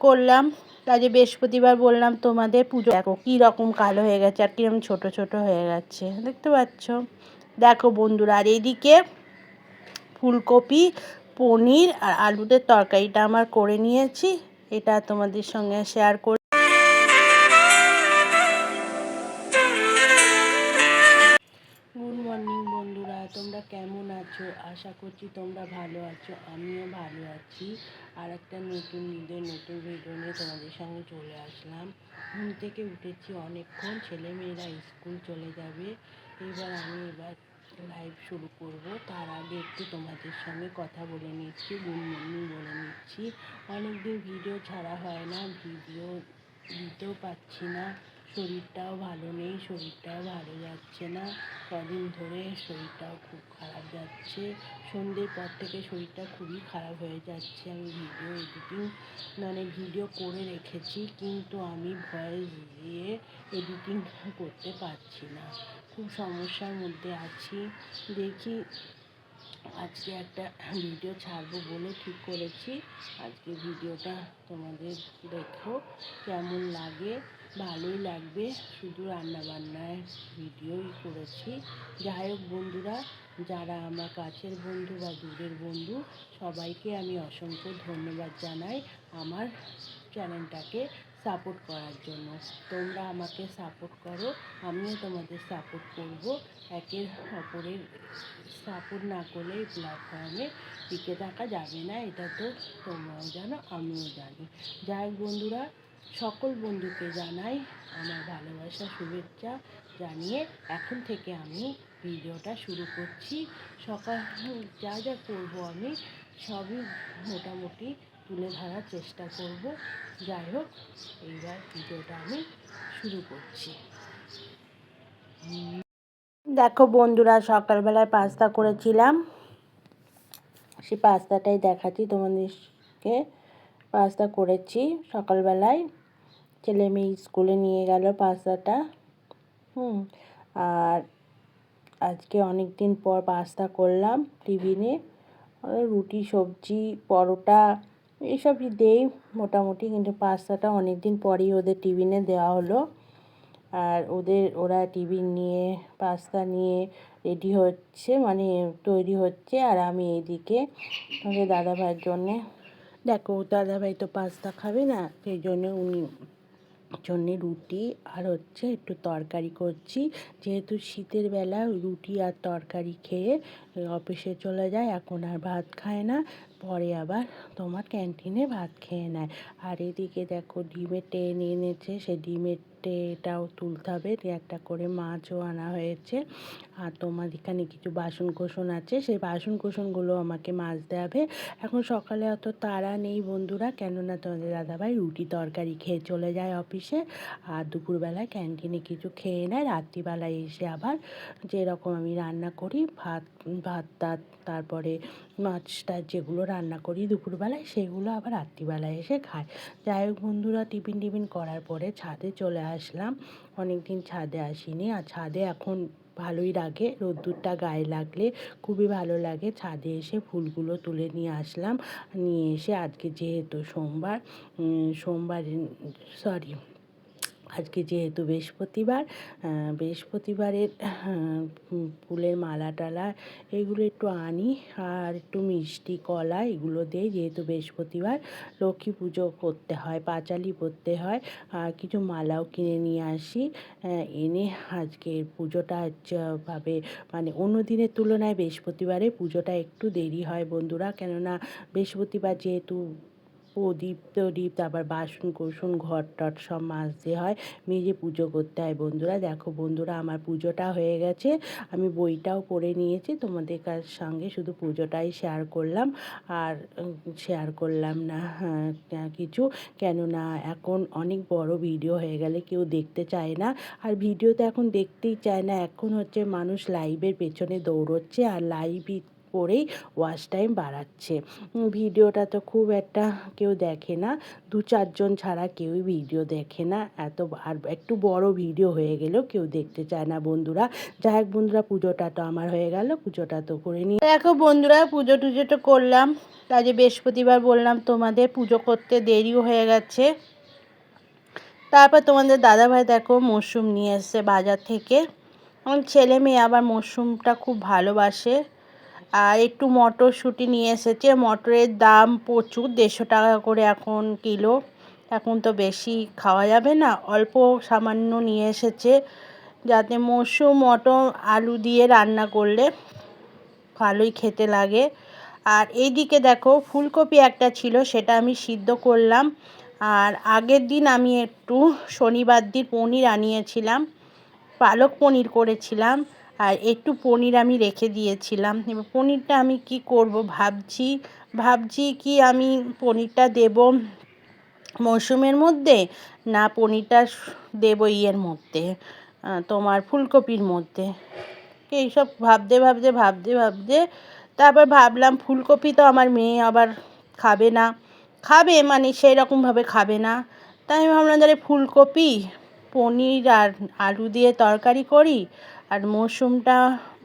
করলাম। আজকে বৃহস্পতিবার বললাম তোমাদের পুজো দেখো কী রকম কালো হয়ে গেছে আর কীরকম ছোট ছোট হয়ে গেছে দেখতে পাচ্ছ। দেখো বন্ধুরা, আর এইদিকে ফুলকপি, পনির আর আলুদের তরকারিটা আমার করে নিয়েছি, এটা তোমাদের সঙ্গে শেয়ার করি। গুড মর্নিং বন্ধুরা, তোমরা কেমন আছো? আশা করছি তোমরা ভালো আছো, আমিও ভালো আছি। আর একটা নতুন ভিডিও নিয়ে তোমাদের সঙ্গে চলে আসলাম। ঘুম থেকে উঠেছি অনেকক্ষণ, ছেলেমেয়েরা স্কুল চলে যাবে, এবার লাইভ শুরু করব। তার আগে একটু তোমাদের সঙ্গে কথা বলে নিচ্ছি, গুড মর্নিং বলে নিচ্ছি। অনেকদিন ভিডিও ছাড়া হয় না, ভিডিও দিতেও পারছি না, শরীরটাও ভালো নেই, শরীরটাও ভালো যাচ্ছে না। কদিন ধরে শরীরটাও খুব খারাপ যাচ্ছে, সন্ধ্যের পর থেকে শরীরটা খুবই খারাপ হয়ে যাচ্ছে। আমি ভিডিও এডিটিং ভিডিও করে রেখেছি, কিন্তু আমি ভয়েস দিয়ে এডিটিং করতে পারছি না, খুব সমস্যার মধ্যে আছি। দেখি আজকে একটা ভিডিও ছাড়বো বলে ঠিক করেছি। আজকে ভিডিওটা তোমাদের দেখো কেমন লাগে, ভালোই লাগবে, শুধু রান্নাবান্নার ভিডিওই করেছি। যাই হোক বন্ধুরা, যারা আমার কাছের বন্ধু বা দূরের বন্ধু, সবাইকে আমি অসংখ্য ধন্যবাদ জানাই আমার চ্যানেলটাকে সাপোর্ট করার জন্য। তোমরা আমাকে সাপোর্ট করো, আমিও তোমাদের সাপোর্ট করব। একের অপরের সাপোর্ট না করলে এই প্ল্যাটফর্মে টিকে থাকা যাবে না, এটা তো তোমরাও জানো, আমিও জানি। যাই বন্ধুরা, সকল বন্ধুকে জানাই আমার ভালোবাসা, শুভেচ্ছা জানিয়ে এখন থেকে আমি ভিডিওটা শুরু করছি। সকাল যা যা করবো আমি সবই মোটামুটি তুলে ধরার চেষ্টা করব। যাই হোক, এইবার ভিডিওটা আমি শুরু করছি। দেখো বন্ধুরা, সকালবেলায় পাস্তা করেছিলাম, সেই পাস্তাটাই দেখাচ্ছি তোমাদেরকে। পাস্তা করেছি সকালবেলায়, ছেলে মেয়ে স্কুলে নিয়ে গেল পাস্তাটা। আর আজকে অনেক দিন পর পাস্তা করলাম টিফিনে। রুটি, সবজি, পরোটা এইসবই দেই মোটামুটি, কিন্তু পাস্তাটা অনেক দিন পরেই ওদের টিফিনে দেওয়া হলো। আর ওরা টিফিন নিয়ে পাস্তা নিয়ে রেডি হচ্ছে, মানে তৈরি হচ্ছে। আর আমি এইদিকে আমাদের দাদাভাইয়ের জন্যে, দেখো দাদাভাই তো পাস্তা খাবে না, সেই জন্যে জন্যে রুটি আর একটু তরকারি করছি। যেহেতু শীতের বেলা রুটি আর তরকারি খেয়ে অফিসে চলে যায়, এখন আর ভাত খায় না, পরে আবার তোমার ক্যান্টিনে ভাত খেয়ে নেয়। আর এদিকে দেখো ডিমের ট্রে নিয়ে এনেছে, সেই ডিমের ট্রেটাও তুলতে হবে, একটা করে মাছও আনা হয়েছে। আর তোমার এখানে কিছু বাসন কোসন আছে, সেই বাসন কোসনগুলো আমাকে মাজতে হবে। এখন সকালে অত তাড়া নেই বন্ধুরা, কেননা তোমাদের দাদাভাই রুটি তরকারি খেয়ে চলে যায় অফিসে, আর দুপুরবেলায় ক্যান্টিনে কিছু খেয়ে নেয়, রাত্রিবেলায় এসে আবার যেরকম আমি রান্না করি ভাত তারপরে মাছটা যেগুলো রান্না করি দুপুরবেলায়, সেগুলো আবার রাত্রিবেলায় এসে খায়। যাই হোক বন্ধুরা, টিফিন করার পরে ছাদে চলে আসলাম, অনেক দিন ছাদে আসিনি। আর ছাদে এখন ভালোই লাগে, রোদ্দুরটা গায়ে লাগলে খুবই ভালো লাগে। ছাদে এসে ফুলগুলো তুলে নিয়ে আসলাম, নিয়ে এসে আজকে যেহেতু আজকে যেহেতু বৃহস্পতিবারের ফুলের মালা টালা এগুলো একটু আনি, আর একটু মিষ্টি কলা এগুলো দিই, যেহেতু বৃহস্পতিবার লক্ষ্মী পুজো করতে হয়, পাঁচালি পরতে হয়। আর কিছু মালাও কিনে নিয়ে আসি, এনে আজকে পুজোটা ভাবে মানে অন্য দিনের তুলনায় বৃহস্পতিবারে পুজোটা একটু দেরি হয় বন্ধুরা, কেননা বৃহস্পতিবার যেহেতু প্রদীপ তারপর বাসন কোসন ঘর টর সব মাজতে হয়, মেজে পুজো করতে হয় বন্ধুরা। দেখো বন্ধুরা, আমার পুজোটা হয়ে গেছে, আমি বইটাও পড়ে নিয়েছি, তোমাদের সঙ্গে শুধু পুজোটাই শেয়ার করলাম। আর শেয়ার করলাম না কিছু, কেননা এখন অনেক বড় ভিডিও হয়ে গেলে কেউ দেখতে চায় না, আর ভিডিও তো এখন দেখতেই চায় না। এখন মানুষ লাইভের পেছনে দৌড়চ্ছে, আর লাইভই করেই ওয়াচ টাইম বাড়াচ্ছে। ভিডিওটা তো খুব একটা কেউ দেখে না, 2-4 জন ছাড়া কেউই ভিডিও দেখে না। আর একটু বড় ভিডিও হয়ে গেলেও কেউ দেখতে চায় না বন্ধুরা। যাই হোক বন্ধুরা, পুজোটা তো আমার হয়ে গেল, পুজোটা তো করে নিই। দেখো বন্ধুরা, পুজো টুজো তো করলাম। আজ বৃহস্পতিবার বললাম তোমাদের, পুজো করতে দেরিও হয়ে গেছে। তারপর তোমাদের দাদাভাই দেখো মশরুম নিয়ে এসছে বাজার থেকে। আমার ছেলে মেয়ে আবার মশরুমটা খুব ভালোবাসে। আর একটু মটরশুঁটি নিয়ে এসেছে। মটরের দাম প্রচুর, 150 টাকা করে এখন কিলো। এখন তো বেশি খাওয়া যাবে না, অল্প সামান্য নিয়ে এসেছে, যাতে মশরুম মটর আলু দিয়ে রান্না করলে ভালোই খেতে লাগে। আর এইদিকে দেখো ফুলকপি একটা ছিল, সেটা আমি সিদ্ধ করলাম। আর আগের দিন আমি একটু শনিবার দিন পনির আনিয়েছিলাম, পালক পনির করেছিলাম। আর একটু পনির আমি রেখে দিয়েছিলাম। এবার পনিরটা আমি কি করব ভাবছি কি আমি পনিরটা দেব মশরুমের মধ্যে, না পনিরটা দেব ইয়ের মধ্যে, তোমার ফুলকপির মধ্যে। এইসব ভাবতে তারপর ভাবলাম ফুলকপি তো আমার মেয়ে আবার খাবে না, মানে সেই রকমভাবে খাবে না। তাই আমি ভাবলাম তাহলে ফুলকপি পনির আর আলু দিয়ে তরকারি করি, আর মশরুমটা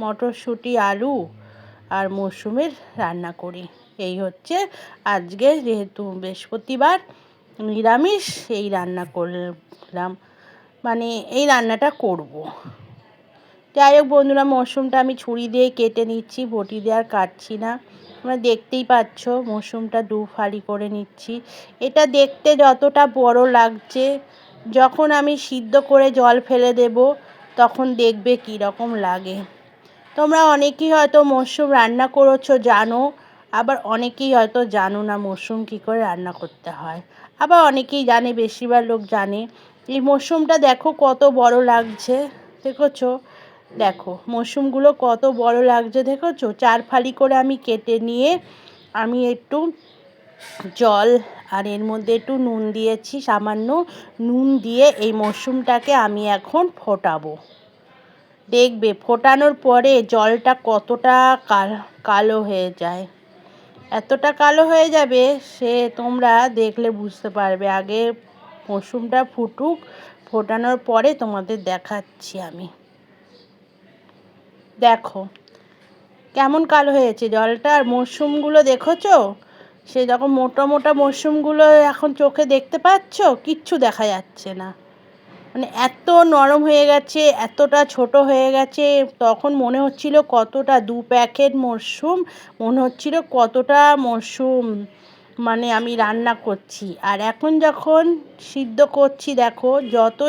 মটরশুঁটি আলু আর মশরুমের রান্না করি। এই হচ্ছে আজকে, যেহেতু বৃহস্পতিবার নিরামিষ, এই রান্না করলাম, মানে এই রান্নাটা করব। যাই হোক বন্ধুরা, মশরুমটা আমি ছুরি দিয়ে কেটে নিচ্ছি, বটি দিয়ে আর কাটছি না। তোমরা দেখতেই পাচ্ছ মশরুমটা 2 ফালি করে নিচ্ছি। এটা দেখতে যতটা বড় লাগছে, যখন আমি সিদ্ধ করে জল ফেলে দেব তখন দেখবে কী রকম লাগে। তোমরা অনেকেই হয়তো মশরুম রান্না করেছো জানো, আবার অনেকেই হয়তো জানো না মশরুম কী করে রান্না করতে হয়। আবার অনেকেই জানে, বেশিরভাগ লোক জানে। এই মশরুমটা দেখো কত বড় লাগছে, দেখেছো? দেখো মশরুমগুলো কত বড় লাগছে, দেখেছো? 4 ফালি করে আমি কেটে নিয়ে আমি একটু জল আর এর মধ্যে একটু নুন দিয়েছি, সামান্য নুন দিয়ে এই মশরুমটাকে আমি এখন ফোটাবো। দেখবে ফোটানোর পরে জলটা কতটা কালো হয়ে যায়, এতটা কালো হয়ে যাবে সে তোমরা দেখলে বুঝতে পারবে। আগে মশরুমটা ফুটুক, ফোটানোর পরে তোমাদের দেখাচ্ছি আমি। দেখো কেমন কালো হয়েছে জলটা। আর মশরুমগুলো দেখেছো, সে যখন মোটা মোটা মশরুমগুলো এখন চোখে দেখতে পাচ্ছ, কিচ্ছু দেখা যাচ্ছে না, মানে এত নরম হয়ে গেছে, এতটা ছোট হয়ে গেছে। তখন মনে হচ্ছিল কতটা 2 প্যাকেট মশরুম, মনে হচ্ছিল কতটা মশরুম মানে আমি রান্না করছি। আর এখন যখন সিদ্ধ করছি, দেখো যত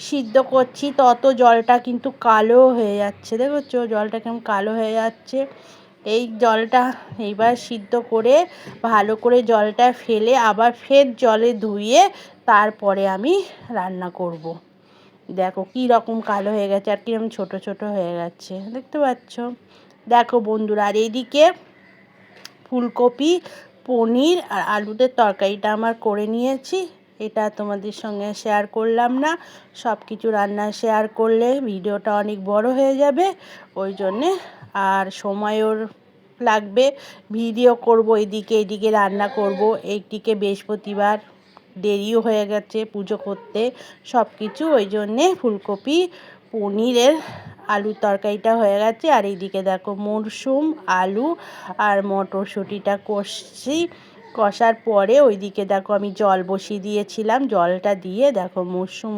সিদ্ধ করছি তত জলটা কিন্তু কালো হয়ে যাচ্ছে, দেখেছো? জলটা কেমন কালো হয়ে যাচ্ছে। এই জলটা এইবার সিদ্ধ করে ভালো করে জলটা ফেলে আবার ফের জলে ধুয়ে তারপরে আমি রান্না করব। দেখো কী রকম কালো হয়ে গেছে, আর কিরকম ছোট ছোট হয়ে গেছে, দেখতে পাচ্ছ? দেখো বন্ধুরা, আর এইদিকে ফুলকপি পনির আর আলুদের তরকারিটা আমার করে নিয়েছি। এটা তোমাদের সঙ্গে শেয়ার করলাম না, সব কিছু রান্না শেয়ার করলে ভিডিওটা অনেক বড় হয়ে যাবে, ওই জন্যে আর সময়ও লাগবে। ভিডিও করব এদিকে রান্না করব, এইদিকে বৃহস্পতিবার দেরিও হয়ে গেছে পুজো করতে, সব কিছু ওই জন্যে ফুলকপি পনিরের আলুর তরকারিটা হয়ে গেছে। আর এইদিকে দেখো মশরুম আলু আর মটরশুঁটিটা কষার পরে ওইদিকে দেখো আমি জল বসিয়ে দিয়েছিলাম, জলটা দিয়ে দেখো মশরুম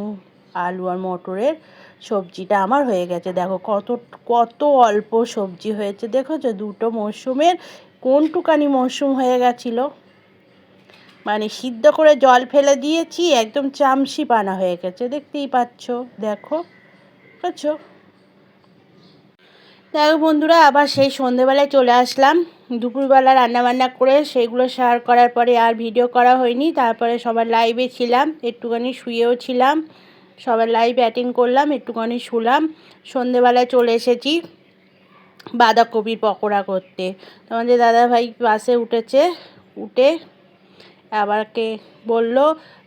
আলু আর মটরের সবজিটা আমার হয়ে গেছে। দেখো কত অল্প সবজি হয়েছে, দেখেছো? 2টো মশরুমের কোনটুকানি মশরুম হয়ে গেছিলো, মানে সিদ্ধ করে জল ফেলে দিয়েছি, একদম চামচি পানা হয়ে গেছে, দেখতেই পাচ্ছ। দেখো বুঝছো? দেখো বন্ধুরা, আবার সেই সন্ধেবেলায় চলে আসলাম। দুপুরবেলা রান্নাবান্না করে সেগুলো শেয়ার করার পরে আর ভিডিও করা হয়নি। তারপরে সবার লাইভে ছিলাম, একটুখানি শুয়েও ছিলাম, সবার লাইভ অ্যাটেন্ড করলাম, একটুখানি শুলাম। সন্ধেবেলায় চলে এসেছি বাঁধাকপির পকোড়া করতে। তোমাদের দাদাভাই বাসে উঠে আবারকে বলল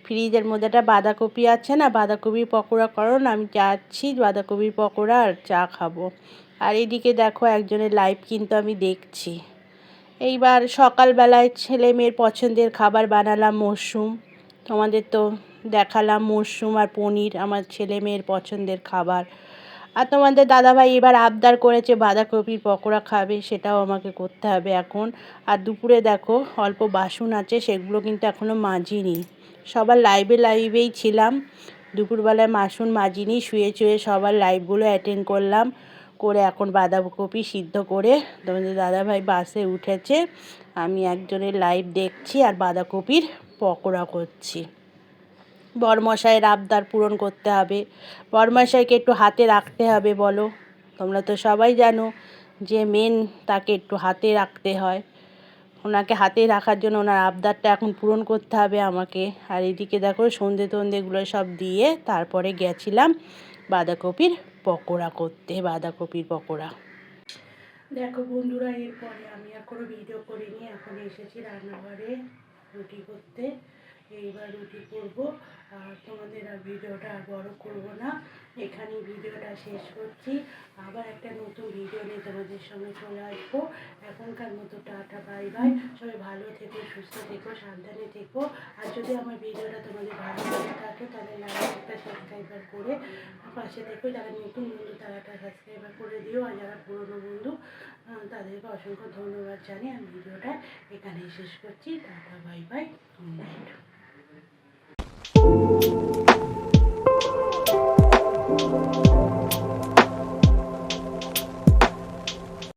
ফ্রিজের মধ্যে একটা বাঁধাকপি আছে না, বাঁধাকপির পকোড়া করো না, আমি যাচ্ছি বাঁধাকপির পকোড়া আর চা খাবো। আর এদিকে দেখো একজনের লাইভ কিন্তু আমি দেখছি। এইবার সকালবেলায় ছেলে মেয়ের পছন্দের খাবার বানালাম মশরুম। তোমাদের তো দেখালাম মশরুম আর পনির আমার ছেলে মেয়ের পছন্দের খাবার। আর তোমাদের দাদাভাই এবার আবদার করেছে বাঁধাকপির পকোড়া খাবে, সেটাও আমাকে করতে হবে এখন। আর দুপুরে দেখো অল্প বাসন আছে, সেগুলো কিন্তু এখনও মাজিনি। সবার লাইভেই ছিলাম, দুপুরবেলায় বাসন মাজিনি, শুয়ে সবার লাইভগুলো অ্যাটেন্ড করলাম, করে এখন বাঁধাকপি সিদ্ধ করে তোমাদের দাদাভাই বাসে উঠেছে, আমি একজনের লাইভ দেখছি আর বাঁধাকপির পকোড়া করছি। বরমশাইয়ের আবদার পূরণ করতে হবে, বরমশাইকে একটু হাতে রাখতে হবে বলো। তোমরা তো সবাই জানো যে মেন তাকে একটু হাতে রাখতে হয়, ওনাকে হাতে রাখার জন্য ওনার আবদারটা এখন পূরণ করতে হবে আমাকে। আর এদিকে দেখো সন্ধেগুলো সব দিয়ে তারপরে গেছিলাম বাঁধাকপির পকোড়া করতে, বাঁধাকপির পকোড়া। দেখো বন্ধুরা, এরপরে আমি আর কোনো ভিডিও করিনি, এখন এসেছি রান্নাঘরে রুটি করতে। এইবার রুটি করব, আর তোমাদের আর ভিডিওটা আর বড় করব না, এখানেই ভিডিওটা শেষ করছি। আবার একটা নতুন ভিডিও নিয়ে তোমাদের সঙ্গে চলে আসবো। এখনকার মতো টাটা, বাই বাই। সবাই ভালো থেকো, সুস্থ থেকো, সাবধানে থেকো। আর যদি আমার ভিডিওটা তোমাদের ভালো লেগে থাকে তাহলে লাইক একটা সাবস্ক্রাইবার করে পাশে থেকো। যারা নতুন বন্ধু তারা একটা সাবস্ক্রাইবার করে দিও, আর যারা পুরনো বন্ধু তাদেরকে অসংখ্য ধন্যবাদ জানিয়ে আমি ভিডিওটা এখানেই শেষ করছি। Tata, bye bye, good night.